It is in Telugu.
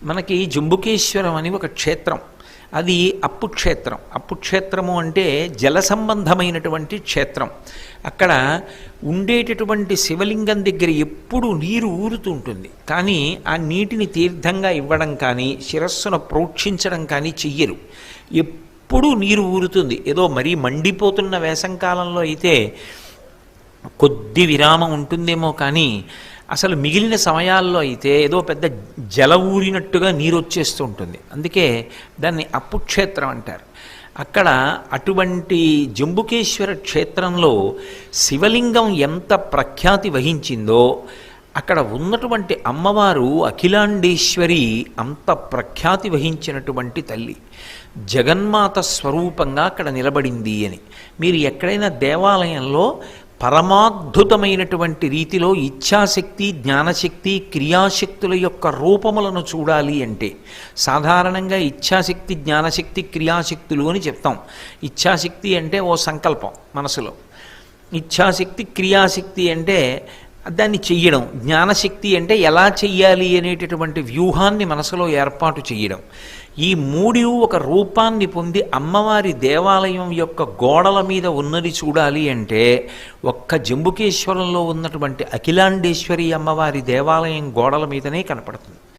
మనకి జంబుకేశ్వరం అని ఒక క్షేత్రం. అది అప్పు క్షేత్రం. అప్పు క్షేత్రము అంటే జల సంబంధమైనటువంటి క్షేత్రం. అక్కడ ఉండేటటువంటి శివలింగం దగ్గర ఎప్పుడు నీరు ఊరుతూ ఉంటుంది. కానీ ఆ నీటిని తీర్థంగా ఇవ్వడం కానీ శిరస్సును ప్రోక్షించడం కానీ చెయ్యరు. ఎప్పుడూ నీరు ఊరుతుంది. ఏదో మరీ మండిపోతున్న వేసంకాలంలో అయితే కొద్ది విరామం ఉంటుందేమో, కానీ అసలు మిగిలిన సమయాల్లో అయితే ఏదో పెద్ద జల ఊరినట్టుగా నీరు వచ్చేస్తూ ఉంటుంది. అందుకే దాన్ని అప్పుక్షేత్రం అంటారు. అక్కడ అటువంటి జంబుకేశ్వర క్షేత్రంలో శివలింగం ఎంత ప్రఖ్యాతి వహించిందో అక్కడ ఉన్నటువంటి అమ్మవారు అఖిలాండేశ్వరి అంత ప్రఖ్యాతి వహించినటువంటి తల్లి. జగన్మాత స్వరూపంగా అక్కడ నిలబడింది అని. మీరు ఎక్కడైనా దేవాలయంలో పరమాద్భుతమైనటువంటి రీతిలో ఇచ్ఛాశక్తి, జ్ఞానశక్తి, క్రియాశక్తుల యొక్క రూపములను చూడాలి అంటే సాధారణంగా ఇచ్ఛాశక్తి, జ్ఞానశక్తి, క్రియాశక్తులు అని చెప్తాం. ఇచ్ఛాశక్తి అంటే ఓ సంకల్పం మనసులో, ఇచ్ఛాశక్తి క్రియాశక్తి అంటే దాన్ని చెయ్యడం, జ్ఞానశక్తి అంటే ఎలా చెయ్యాలి అనేటటువంటి వ్యూహాన్ని మనసులో ఏర్పాటు చేయడం. ఈ మూడు ఒక రూపాన్ని పొంది అమ్మవారి దేవాలయం యొక్క గోడల మీద ఉన్నది చూడాలి అంటే ఒక్క జంబుకేశ్వరంలో ఉన్నటువంటి అఖిలాండేశ్వరి అమ్మవారి దేవాలయం గోడల మీదనే కనపడుతుంది.